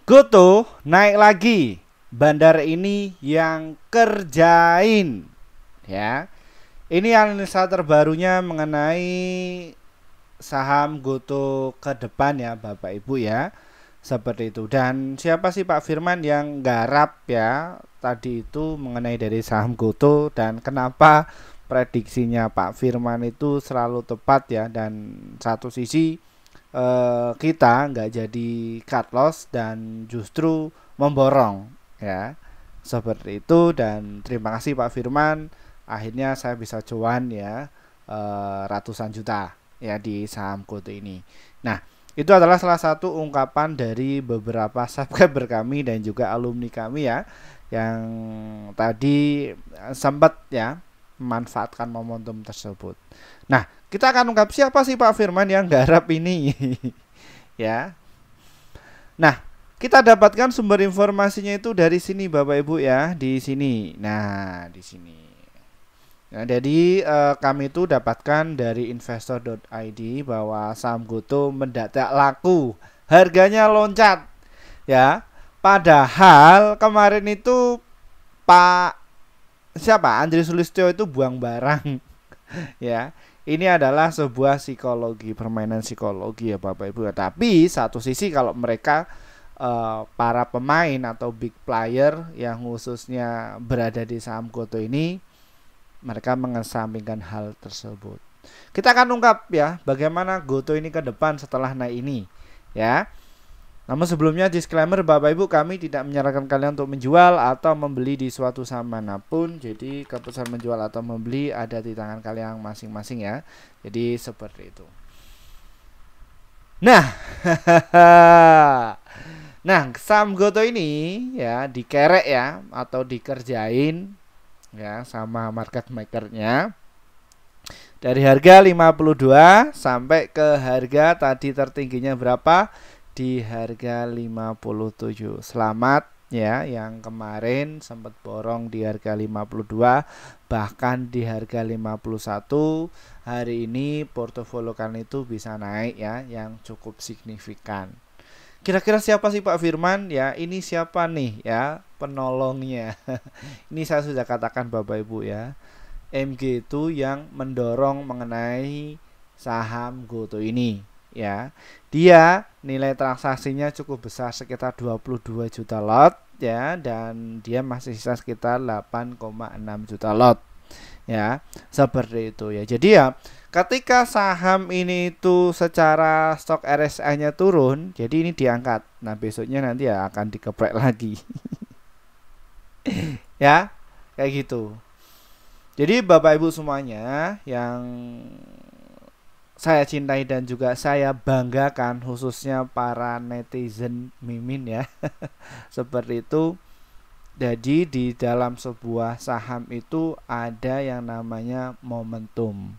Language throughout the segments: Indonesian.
Goto naik lagi. Bandar ini yang kerjain. Ya. Ini analisa terbarunya mengenai saham Goto ke depan ya Bapak Ibu ya. Seperti itu. Dan siapa sih Pak Firman yang garap ya tadi itu mengenai dari saham Goto, dan kenapa prediksinya Pak Firman itu selalu tepat ya, dan satu sisi kita nggak jadi cut loss dan justru memborong ya, seperti itu. Dan terima kasih Pak Firman, akhirnya saya bisa cuan ya ratusan juta ya di saham Goto ini. Nah, itu adalah salah satu ungkapan dari beberapa subscriber kami dan juga alumni kami ya, yang tadi sempat ya memanfaatkan momentum tersebut. Nah, kita akan ungkap siapa sih Pak Firman yang garap ini. Ya. Nah, kita dapatkan sumber informasinya itu dari sini Bapak Ibu ya, di sini. Nah, di sini. Nah, jadi kami itu dapatkan dari investor.id bahwa saham Goto mendadak laku, harganya loncat ya. Padahal kemarin itu Pak siapa Andri Sulistyo itu buang barang ya. Ini adalah sebuah psikologi, permainan psikologi ya Bapak Ibu. Tapi satu sisi kalau mereka para pemain atau big player yang khususnya berada di saham Goto ini, mereka mengesampingkan hal tersebut. Kita akan ungkap ya bagaimana Goto ini ke depan setelah naik ini ya. Namun sebelumnya disclaimer Bapak Ibu, kami tidak menyarankan kalian untuk menjual atau membeli di suatu saham manapun. Jadi keputusan menjual atau membeli ada di tangan kalian masing-masing ya. Jadi seperti itu. Nah, nah saham Goto ini ya dikerek ya atau dikerjain ya sama market makernya dari harga 52 sampai ke harga tadi tertingginya berapa? Di harga 57. Selamat ya yang kemarin sempat borong di harga 52, bahkan di harga 51. Hari ini portofolio kalian itu bisa naik ya, yang cukup signifikan. Kira-kira siapa sih Pak Firman? Ya, ini siapa nih ya penolongnya? Ini saya sudah katakan Bapak Ibu ya. MG itu yang mendorong mengenai saham Goto ini ya. Dia nilai transaksinya cukup besar, sekitar 22 juta lot ya, dan dia masih sisa sekitar 8,6 juta lot ya. Seperti itu ya. Jadi ya ketika saham ini itu secara stok RSI-nya turun, jadi ini diangkat. Nah, besoknya nanti ya akan dikeprek lagi. Ya, kayak gitu. Jadi Bapak Ibu semuanya yang saya cintai dan juga saya banggakan, khususnya para netizen mimin ya. Seperti itu. Jadi di dalam sebuah saham itu ada yang namanya momentum.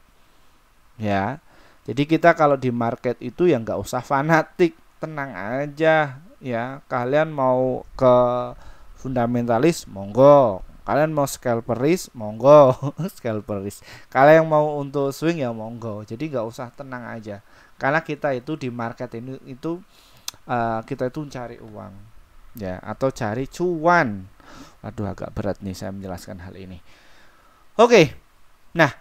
Ya. Jadi kita kalau di market itu ya nggak usah fanatik, tenang aja ya. Kalian mau ke fundamentalis monggo, kalian mau scalperis monggo, scalperis. Kalian yang mau untuk swing ya monggo. Jadi nggak usah, tenang aja. Karena kita itu di market ini itu kita itu cari uang ya, atau cari cuan. Aduh, agak berat nih saya menjelaskan hal ini. Oke. Nah,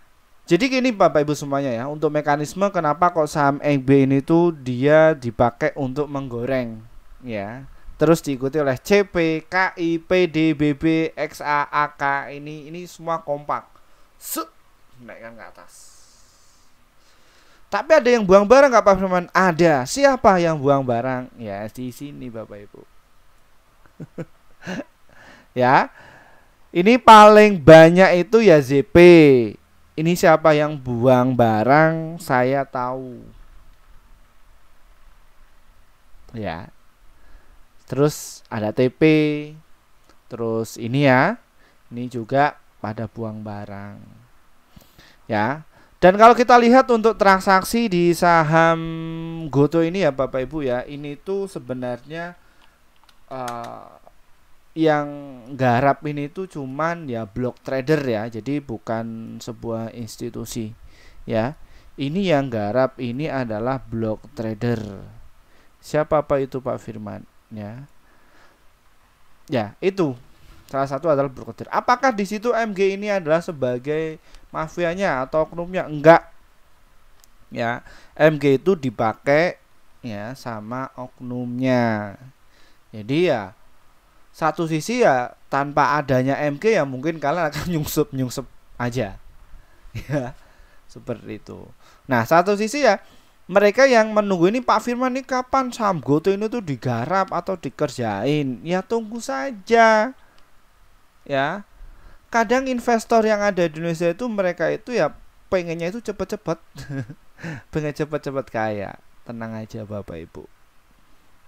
jadi gini Bapak Ibu semuanya ya, untuk mekanisme kenapa kok saham MB ini tuh dia dipakai untuk menggoreng ya. Terus diikuti oleh CP, KI, PD, BB, XA, AK, ini semua kompak. Naikkan ke atas. Tapi ada yang buang barang nggak Pak Firman? Ada. Siapa yang buang barang? Ya di sini Bapak Ibu. Ya. Ini paling banyak itu ya ZP. Ini siapa yang buang barang? Saya tahu. Ya. Terus ada TP. Terus ini ya. Ini juga pada buang barang. Ya. Dan kalau kita lihat untuk transaksi di saham Goto ini ya Bapak Ibu ya, ini tuh sebenarnya yang garap ini tuh cuman ya block trader ya, jadi bukan sebuah institusi ya. Ini yang garap ini adalah block trader. Siapa Pak itu Pak Firman ya? Ya, itu salah satu adalah broker. Apakah di situ MG ini adalah sebagai mafianya atau oknumnya? Enggak. Ya, MG itu dipakai ya sama oknumnya. Jadi ya satu sisi ya tanpa adanya MG ya mungkin kalian akan nyungsep aja. Ya, seperti itu. Nah, satu sisi ya mereka yang menunggu ini, Pak Firman, ini kapan saham GoTo ini tuh digarap atau dikerjain? Ya tunggu saja. Ya. Kadang investor yang ada di Indonesia itu mereka itu ya pengennya itu cepet-cepet. Pengen cepet-cepet kaya. Tenang aja Bapak Ibu.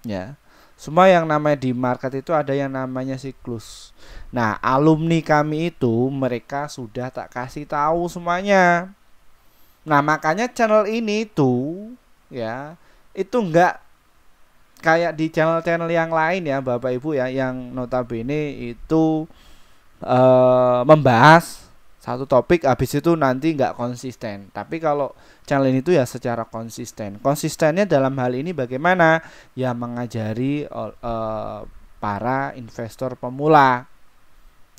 Ya. Semua yang namanya di market itu ada yang namanya siklus. Nah, alumni kami itu mereka sudah tak kasih tahu semuanya. Nah, makanya channel ini tuh ya, itu enggak kayak di channel-channel yang lain ya Bapak Ibu ya, yang notabene itu membahas satu topik habis itu nanti nggak konsisten. Tapi kalau channel ini tuh ya secara konsisten. Konsistennya dalam hal ini bagaimana? Ya mengajari para investor pemula.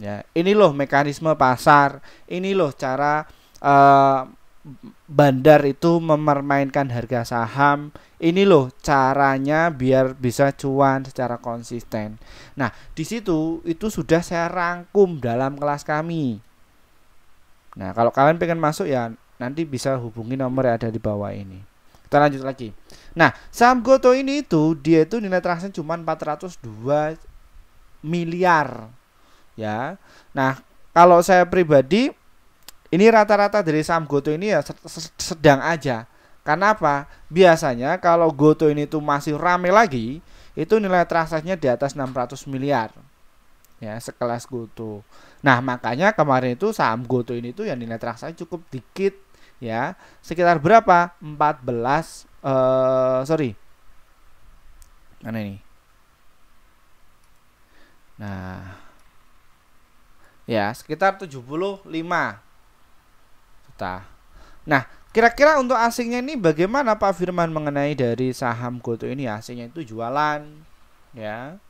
Ya, ini loh mekanisme pasar. Ini loh cara bandar itu mempermainkan harga saham. Ini loh caranya biar bisa cuan secara konsisten. Nah, di situ itu sudah saya rangkum dalam kelas kami. Nah, kalau kalian pengen masuk ya nanti bisa hubungi nomor yang ada di bawah ini. Kita lanjut lagi. Nah, saham GoTo ini itu dia itu nilai transaksi cuma 402 miliar. Ya. Nah, kalau saya pribadi ini rata-rata dari saham GoTo ini ya sedang aja. Karena apa? Biasanya kalau GoTo ini tuh masih rame lagi, itu nilai transaksinya di atas 600 miliar. Ya, sekelas GoTo. Nah, makanya kemarin itu saham GoTo ini tuh yang nilai transaksi cukup dikit ya. Sekitar berapa? 14 Mana ini? Nah, ya, sekitar 75 juta. Nah, kira-kira untuk asingnya ini bagaimana Pak Firman mengenai dari saham GoTo ini? Asingnya itu jualan ya.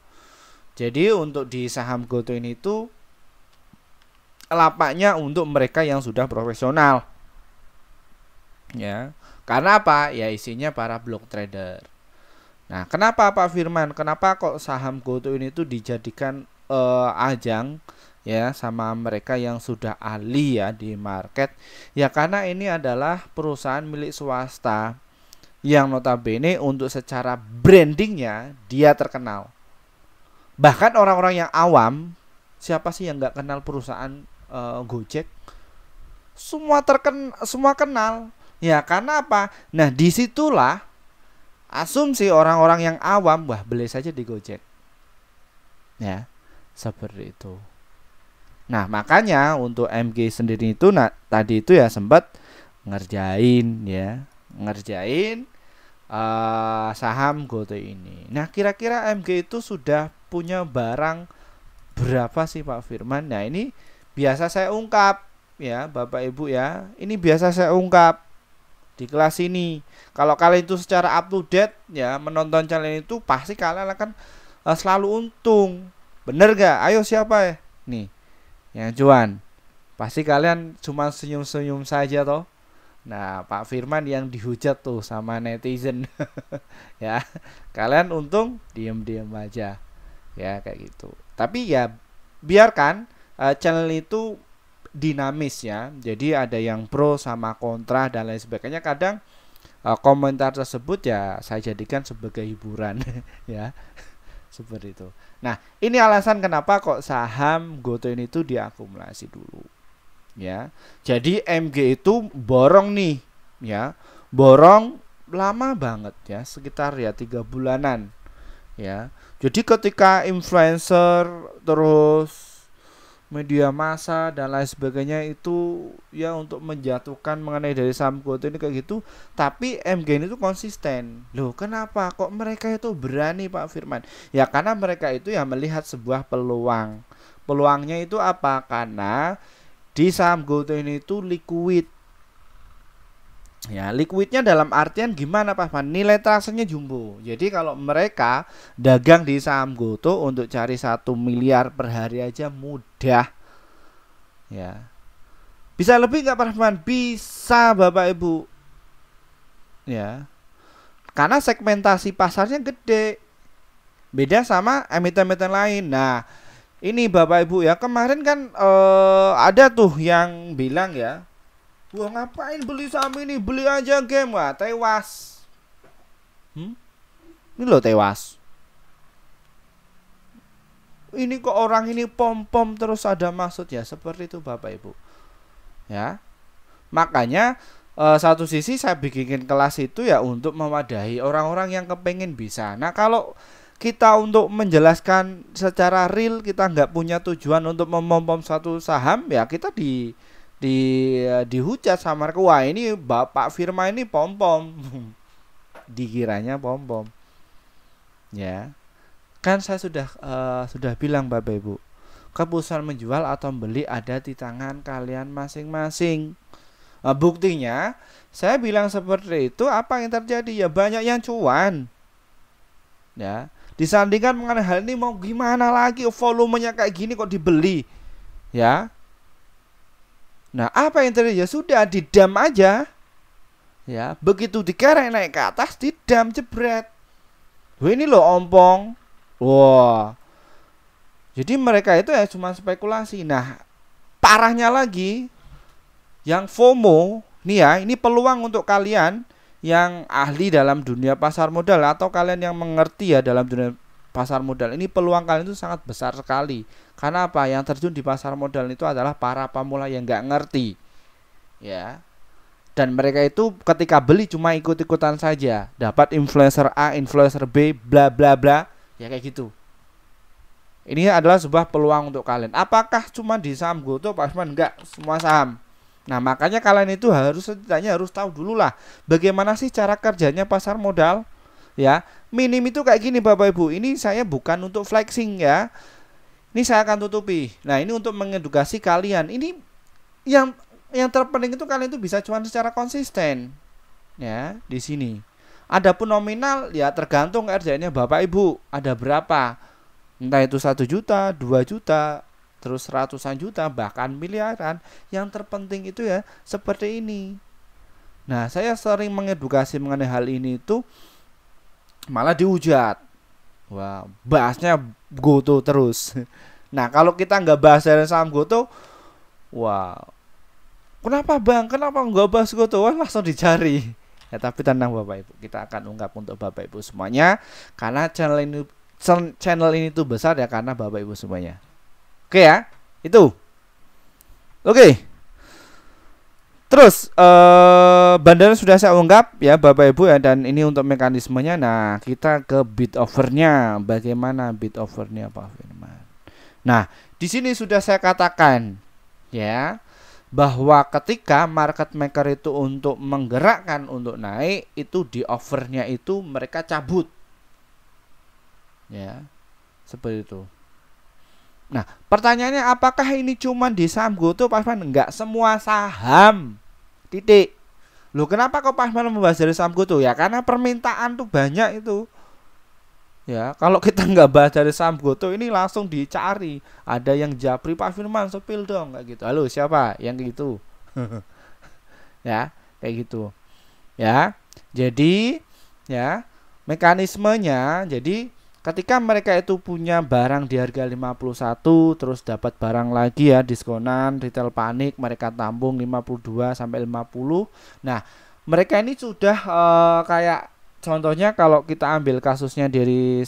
Jadi untuk di saham GoTo ini itu lapaknya untuk mereka yang sudah profesional. Ya. Karena apa? Ya isinya para block trader. Nah, kenapa Pak Firman? Kenapa kok saham GoTo ini tuh dijadikan ajang ya sama mereka yang sudah ahli ya di market? Ya karena ini adalah perusahaan milik swasta yang notabene untuk secara brandingnya dia terkenal. Bahkan orang-orang yang awam, siapa sih yang nggak kenal perusahaan Gojek? Semua kenal. Ya karena apa? Nah disitulah asumsi orang-orang yang awam, wah beli saja di Gojek. Ya seperti itu. Nah makanya untuk MG sendiri itu tadi itu ya sempat ngerjain saham GoTo ini. Nah kira-kira MG itu sudah punya barang berapa sih Pak Firman? Nah ini biasa saya ungkap ya Bapak Ibu ya. Ini biasa saya ungkap di kelas ini. Kalau kalian itu secara up to date ya menonton channel itu pasti kalian akan selalu untung. Bener gak? Ayo siapa ya? Nih yang cuan. Pasti kalian cuma senyum-senyum saja toh. Nah Pak Firman yang dihujat tuh sama netizen. Ya kalian untung diem-diem aja ya kayak gitu. Tapi ya biarkan channel itu dinamis ya. Jadi ada yang pro sama kontra dan lain sebagainya. Kadang komentar tersebut ya saya jadikan sebagai hiburan ya. Seperti itu. Nah, ini alasan kenapa kok saham GoTo ini tuh diakumulasi dulu. Ya. Jadi MG itu borong nih ya. Borong lama banget ya, sekitar ya 3 bulanan. Ya. Jadi ketika influencer terus media massa dan lain sebagainya itu ya untuk menjatuhkan mengenai dari saham GoTo ini kayak gitu, tapi MG ini tuh konsisten. Loh, kenapa kok mereka itu berani Pak Firman? Ya karena mereka itu ya melihat sebuah peluang. Peluangnya itu apa? Karena di saham GoTo ini itu liquid. Ya, liquidnya dalam artian gimana Pak Ahmad? Nilai transaksinya jumbo. Jadi kalau mereka dagang di saham GoTo untuk cari 1 miliar per hari aja mudah. Ya. Bisa lebih nggak Pak Ahmad? Bisa Bapak Ibu. Ya. Karena segmentasi pasarnya gede. Beda sama emiten-emiten lain. Nah, ini Bapak Ibu ya, kemarin kan ada tuh yang bilang ya, wah ngapain beli saham ini, beli aja game. Wah tewas. Ini loh tewas. Ini kok orang ini pom-pom terus ada maksud ya, seperti itu Bapak Ibu. Ya, makanya satu sisi saya bikin kelas itu ya untuk mewadahi orang-orang yang kepengen bisa. Nah kalau kita untuk menjelaskan secara real, kita nggak punya tujuan untuk mempom satu saham, ya kita dihujat sama mereka. Wah ini Bapak Firma ini pom-pom. Dikiranya pom-pom. Ya. Kan saya sudah bilang Bapak Ibu, keputusan menjual atau membeli ada di tangan kalian masing-masing. Buktinya saya bilang seperti itu, apa yang terjadi? Ya banyak yang cuan. Ya, disandingkan mengenai hal ini mau gimana lagi, volumenya kayak gini kok dibeli. Ya. Nah, apa yang terjadi? Ya sudah didam aja. Ya, begitu dikerek naik ke atas, didam jebret. Wah, ini loh ompong. Wah. Jadi mereka itu ya cuma spekulasi. Nah, parahnya lagi yang FOMO, nih ya, ini peluang untuk kalian yang ahli dalam dunia pasar modal atau kalian yang mengerti ya dalam dunia pasar modal. Ini peluang kalian itu sangat besar sekali. Karena apa? Yang terjun di pasar modal itu adalah para pemula yang nggak ngerti. Ya. Dan mereka itu ketika beli cuma ikut-ikutan saja, dapat influencer A, influencer B, bla bla bla. Ya kayak gitu. Ini adalah sebuah peluang untuk kalian. Apakah cuma di saham GoTo Pak Asman? Enggak, semua saham. Nah makanya kalian itu setidaknya harus tahu dulu lah bagaimana sih cara kerjanya pasar modal. Ya, minim itu kayak gini Bapak Ibu. Ini saya bukan untuk flexing ya. Ini saya akan tutupi. Nah ini untuk mengedukasi kalian. Ini yang terpenting itu kalian itu bisa cuan secara konsisten. Ya di sini. Adapun nominal ya tergantung kerjanya Bapak Ibu ada berapa, entah itu 1 juta, 2 juta, terus ratusan juta, bahkan miliaran. Yang terpenting itu ya seperti ini. Nah saya sering mengedukasi mengenai hal ini itu malah dihujat. Wah bahasnya GoTo terus. Nah kalau kita nggak bahas dari saham GoTo, wah kenapa bang, kenapa nggak bahas GoTo? Wah langsung dicari. Ya, tapi tenang Bapak Ibu, kita akan ungkap untuk Bapak Ibu semuanya karena channel ini tuh besar ya karena Bapak Ibu semuanya. Oke ya, itu. Oke. Terus bandara sudah saya ungkap ya Bapak Ibu ya, dan ini untuk mekanismenya. Nah, kita ke bid offernya. Bagaimana bid offernya Pak Firman? Nah, di sini sudah saya katakan ya bahwa ketika market maker itu untuk menggerakkan untuk naik itu di offernya itu mereka cabut ya seperti itu. Nah pertanyaannya apakah ini cuma di saham GoTo Pak Asman? Enggak, semua saham titik. Loh kenapa kok Pak Asman membahas dari saham GoTo? Ya karena permintaan tuh banyak itu. Ya, kalau kita nggak bahas dari saham GoTo ini langsung dicari. Ada yang japri Pak Firman sepil dong kayak gitu. Halo siapa yang gitu? Ya, kayak gitu. Ya, jadi ya mekanismenya. Jadi ketika mereka itu punya barang di harga 51 terus dapat barang lagi ya diskonan, retail panik, mereka tampung 52 sampai 50. Nah, mereka ini sudah kayak contohnya kalau kita ambil kasusnya dari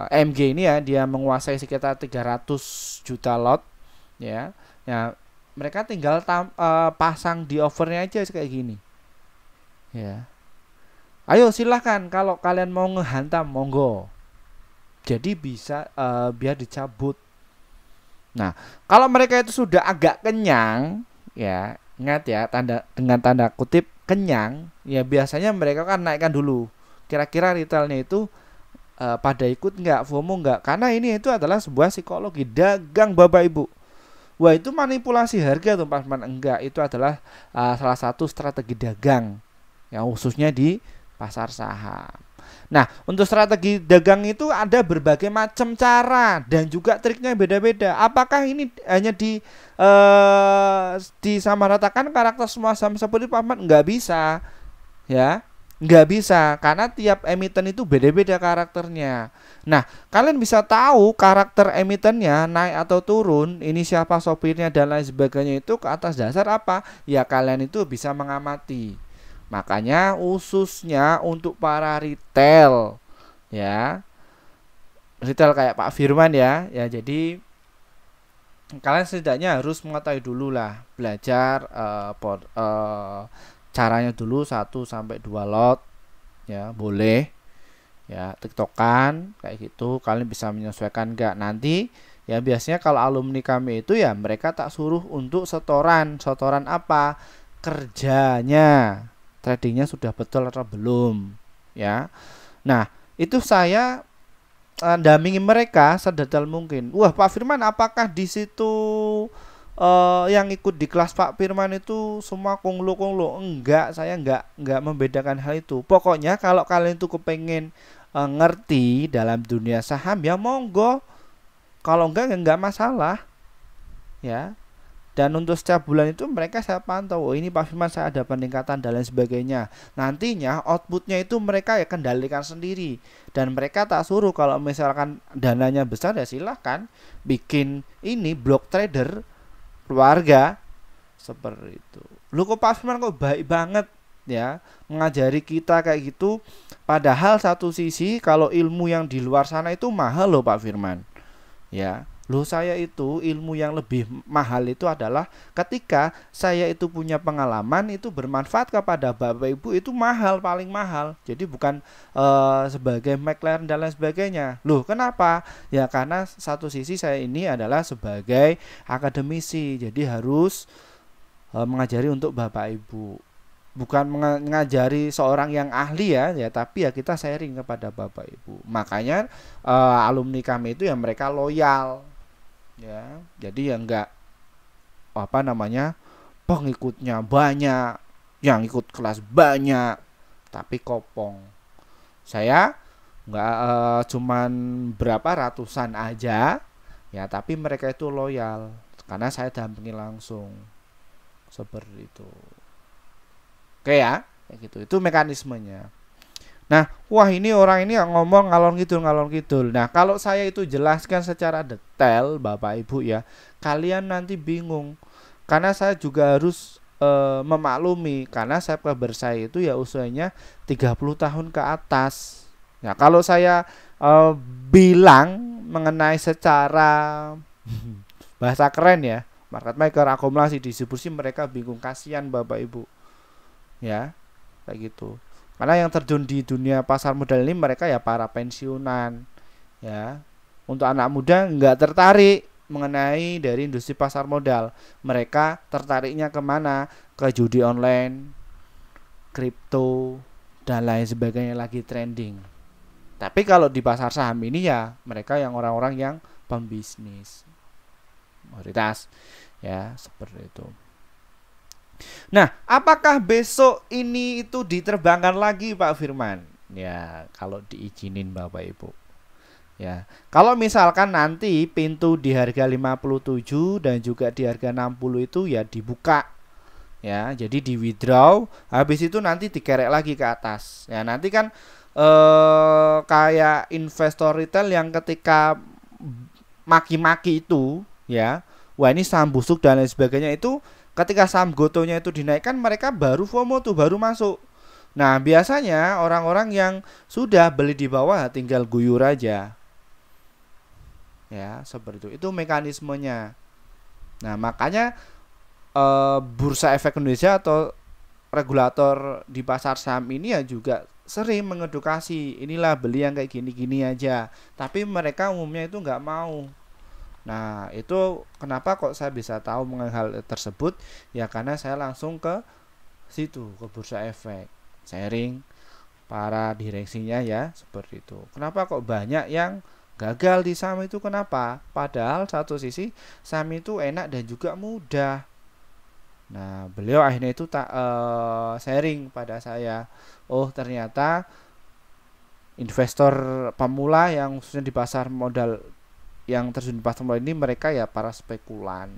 MG ini ya, dia menguasai sekitar 300 juta lot ya. Ya, mereka tinggal pasang di offernya aja kayak gini. Ya. Ayo silahkan kalau kalian mau ngehantam monggo. Jadi bisa biar dicabut. Nah, kalau mereka itu sudah agak kenyang ya, ingat ya dengan tanda kutip kenyang, ya biasanya mereka kan naikkan dulu. Kira-kira retailnya itu pada ikut nggak, FOMO nggak? Karena ini itu adalah sebuah psikologi dagang Bapak Ibu. Wah, itu manipulasi harga tuh Pak Firman. Enggak, itu adalah salah satu strategi dagang yang khususnya di pasar saham. Nah, untuk strategi dagang itu ada berbagai macam cara dan juga triknya beda-beda. Apakah ini hanya disamaratakan karakter semua saham seperti Pak Firman? Enggak bisa, ya. Nggak bisa, karena tiap emiten itu beda-beda karakternya. Nah, kalian bisa tahu karakter emitennya naik atau turun, ini siapa sopirnya dan lain sebagainya itu ke atas dasar apa? Ya kalian itu bisa mengamati. Makanya khususnya untuk para retail, ya, retail kayak Pak Firman ya, jadi kalian setidaknya harus mengetahui dulu lah, belajar caranya dulu 1 sampai 2 lot, ya boleh, ya tiktokan kayak gitu. Kalian bisa menyesuaikan enggak nanti, ya biasanya kalau alumni kami itu ya mereka tak suruh untuk setoran apa, kerjanya, tradingnya sudah betul atau belum, ya. Nah, itu saya dampingi mereka sedetail mungkin. Wah, Pak Firman, apakah di situ yang ikut di kelas Pak Firman itu semua konglo? Enggak, saya enggak membedakan hal itu. Pokoknya kalau kalian itu kepengen ngerti dalam dunia saham ya monggo. Kalau enggak masalah, ya. Dan untuk setiap bulan itu mereka saya pantau, oh ini Pak Firman saya ada peningkatan dan lain sebagainya. Nantinya outputnya itu mereka ya kendalikan sendiri. Dan mereka tak suruh, kalau misalkan dananya besar ya silahkan bikin ini block trader keluarga seperti itu. Lu kok Pak Firman kok baik banget ya mengajari kita kayak gitu. Padahal satu sisi kalau ilmu yang di luar sana itu mahal loh Pak Firman. Ya, loh saya itu ilmu yang lebih mahal itu adalah ketika saya itu punya pengalaman itu bermanfaat kepada Bapak Ibu, itu mahal, paling mahal. Jadi bukan sebagai McLaren dan lain sebagainya. Loh kenapa? Ya karena satu sisi saya ini adalah sebagai akademisi, jadi harus mengajari untuk Bapak Ibu. Bukan mengajari seorang yang ahli ya, tapi ya kita sharing kepada Bapak Ibu. Makanya alumni kami itu ya mereka loyal. Ya, jadi ya enggak pengikutnya banyak, yang ikut kelas banyak, tapi kopong. Saya enggak cuman berapa ratusan aja, ya tapi mereka itu loyal karena saya dampingi langsung seperti itu. Oke ya, kayak gitu. Itu mekanismenya. Nah, wah ini orang ini yang ngomong ngalor ngidul. Nah, kalau saya itu jelaskan secara detail Bapak Ibu ya, kalian nanti bingung. Karena saya juga harus memaklumi, karena subscriber saya itu ya usianya 30 tahun ke atas. Nah, kalau saya bilang mengenai secara bahasa keren ya, market maker, akumulasi, distribusi, mereka bingung, kasihan Bapak Ibu. Ya, kayak gitu. Karena yang terjun di dunia pasar modal ini mereka ya para pensiunan, ya. Untuk anak muda nggak tertarik mengenai dari industri pasar modal. Mereka tertariknya kemana? Ke judi online, kripto, dan lain sebagainya lagi trending. Tapi kalau di pasar saham ini ya mereka yang orang-orang yang pembisnis, mayoritas, ya seperti itu. Nah, apakah besok ini itu diterbangkan lagi Pak Firman? Ya, kalau diizinin Bapak Ibu. Ya, kalau misalkan nanti pintu di harga 57 dan juga di harga 60 itu ya dibuka. Ya, jadi di withdraw, habis itu nanti dikerek lagi ke atas. Ya, nanti kan kayak investor retail yang ketika maki-maki itu, ya, wah ini saham busuk dan lain sebagainya itu. Ketika saham gotonya itu dinaikkan, mereka baru FOMO tuh, baru masuk. Nah, biasanya orang-orang yang sudah beli di bawah tinggal guyur aja. Ya, seperti itu. Itu mekanismenya. Nah, makanya Bursa Efek Indonesia atau regulator di pasar saham ini ya juga sering mengedukasi, inilah beli yang kayak gini-gini aja. Tapi mereka umumnya itu nggak mau. Nah, itu kenapa kok saya bisa tahu mengenai hal tersebut? Ya karena saya langsung ke situ, ke Bursa Efek, sharing para direksinya ya, seperti itu. Kenapa kok banyak yang gagal di saham itu kenapa? Padahal satu sisi saham itu enak dan juga mudah. Nah, beliau akhirnya itu sharing pada saya. Oh, ternyata investor pemula yang khususnya di pasar modal, yang terjun di pasar modal ini mereka ya para spekulan,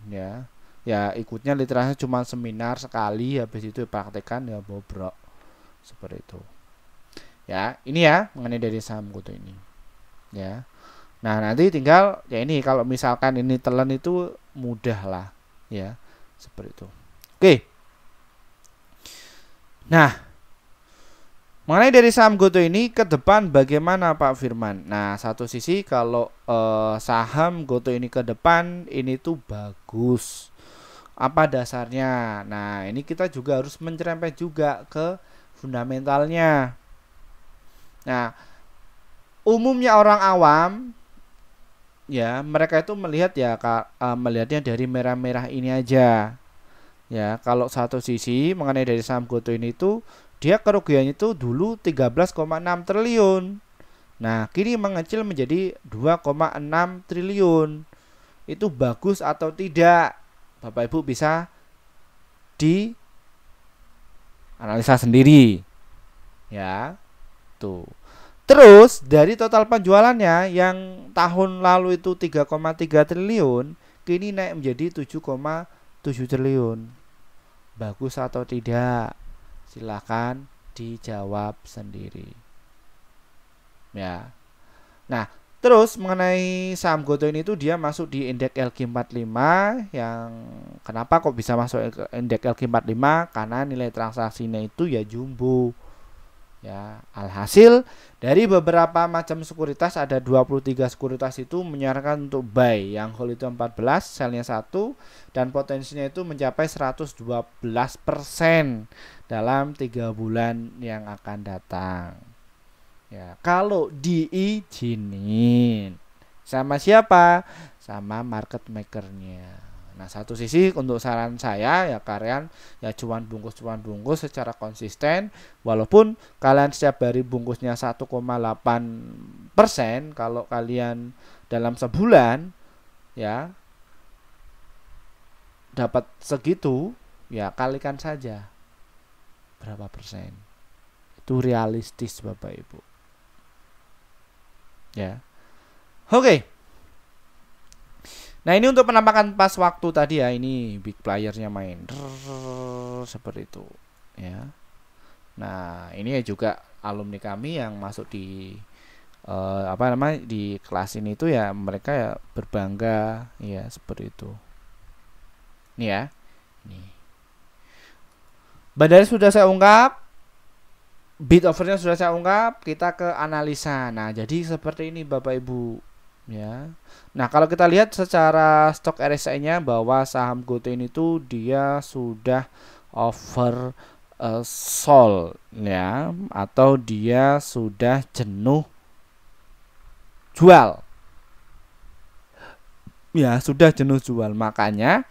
ya. Ya ikutnya literasinya cuma seminar sekali, habis itu praktekan ya bobrok. Seperti itu. Ya, ini ya mengenai dari saham GoTo ini. Ya. Nah, nanti tinggal ya ini kalau misalkan ini telan itu mudah lah, ya. Seperti itu. Oke. Nah, mengenai dari saham GoTo ini ke depan bagaimana Pak Firman? Nah, satu sisi kalau saham GoTo ini ke depan ini tuh bagus. Apa dasarnya? Nah, ini kita juga harus mencerempet juga ke fundamentalnya. Nah, umumnya orang awam ya, mereka itu melihat ya melihatnya dari merah-merah ini aja. Ya, kalau satu sisi mengenai dari saham GoTo ini tuh dia kerugiannya itu dulu 13,6 triliun. Nah, kini mengecil menjadi 2,6 triliun. Itu bagus atau tidak? Bapak Ibu bisa di analisa sendiri. Ya. Tuh. Terus dari total penjualannya yang tahun lalu itu 3,3 triliun, kini naik menjadi 7,7 triliun. Bagus atau tidak? Silakan dijawab sendiri. Ya. Nah, terus mengenai saham GoTo ini tuh dia masuk di indeks LQ45 yang kenapa kok bisa masuk ke indeks LQ45? Karena nilai transaksinya itu ya jumbo. Ya, alhasil dari beberapa macam sekuritas ada 23 sekuritas itu menyarankan untuk buy, yang hold itu 14, sellnya 1 dan potensinya itu mencapai 112% dalam 3 bulan yang akan datang. Ya, kalau diizinin. Sama siapa? Sama market makernya. Nah, satu sisi untuk saran saya ya kalian ya cuan bungkus secara konsisten, walaupun kalian setiap hari bungkusnya 1,8%, kalau kalian dalam sebulan ya dapat segitu, ya kalikan saja berapa persen. Itu realistis Bapak Ibu. Ya. Oke. Nah, ini untuk penampakan pas waktu tadi ya, ini big playernya main seperti itu ya. Nah, ini juga alumni kami yang masuk di di kelas ini itu ya, mereka ya berbangga ya seperti itu. Ini ya. Ini. Bandara sudah saya ungkap, bid overnya sudah saya ungkap, kita ke analisa. Nah, jadi seperti ini Bapak Ibu ya. Nah, kalau kita lihat secara stok RSI-nya bahwa saham GoTo ini tuh dia sudah over sold ya, atau dia sudah jenuh jual. Ya, sudah jenuh jual. Makanya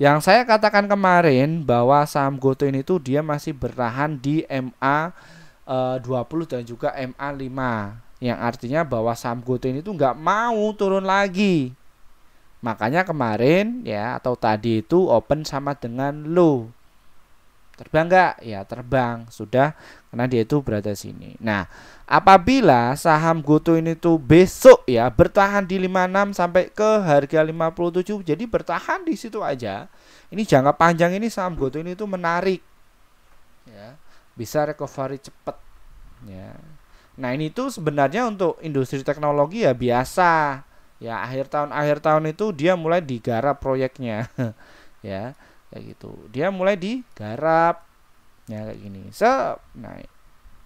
yang saya katakan kemarin bahwa saham GoTo ini tuh dia masih bertahan di MA 20 dan juga MA 5. Yang artinya bahwa saham GoTo ini tuh nggak mau turun lagi. Makanya kemarin ya atau tadi itu open sama dengan low. Terbang nggak? Ya terbang. Sudah, karena dia itu berada sini. Nah, apabila saham GoTo ini tuh besok ya bertahan di 56 sampai ke harga 57, jadi bertahan di situ aja. Ini jangka panjang ini saham GoTo ini tuh menarik. Ya, bisa recovery cepat. Ya. Nah, ini tuh sebenarnya untuk industri teknologi ya biasa. Ya, akhir tahun itu dia mulai digarap proyeknya. Ya, kayak gitu. Dia mulai digarap. Ya, kayak gini. Naik.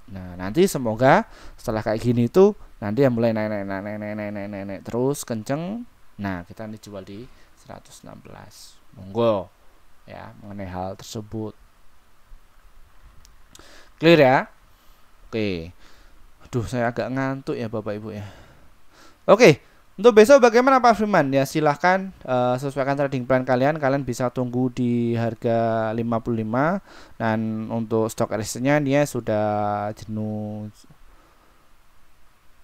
Nah, nanti semoga setelah kayak gini tuh nanti yang mulai naik terus kenceng. Nah, kita dijual di 116. Monggo ya mengenai hal tersebut. Clear ya? Oke. Aduh, saya agak ngantuk ya Bapak Ibu ya. Oke, untuk besok bagaimana Pak Firman? Ya silahkan sesuaikan trading plan kalian. Kalian bisa tunggu di harga 55. Dan untuk stok RSI-nya dia sudah jenuh.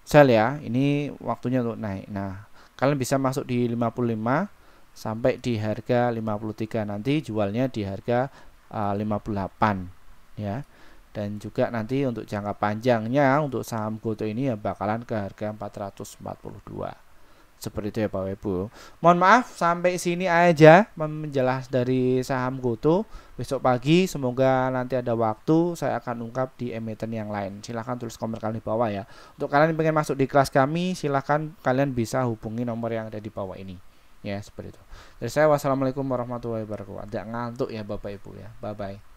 sell ya. Ini waktunya untuk naik. Nah, kalian bisa masuk di 55 sampai di harga 53. Nanti jualnya di harga 58 ya. Dan juga nanti untuk jangka panjangnya untuk saham GoTo ini ya bakalan ke harga 442. Seperti itu ya Bapak Ibu. Mohon maaf sampai sini aja menjelas dari saham GoTo. Besok pagi semoga nanti ada waktu saya akan ungkap di emiten yang lain. Silahkan tulis komen kalian di bawah ya. Untuk kalian yang pengen masuk di kelas kami, silahkan kalian bisa hubungi nomor yang ada di bawah ini. Ya seperti itu. Dari saya wassalamualaikum warahmatullahi wabarakatuh. Ada ngantuk ya Bapak Ibu ya. Bye bye.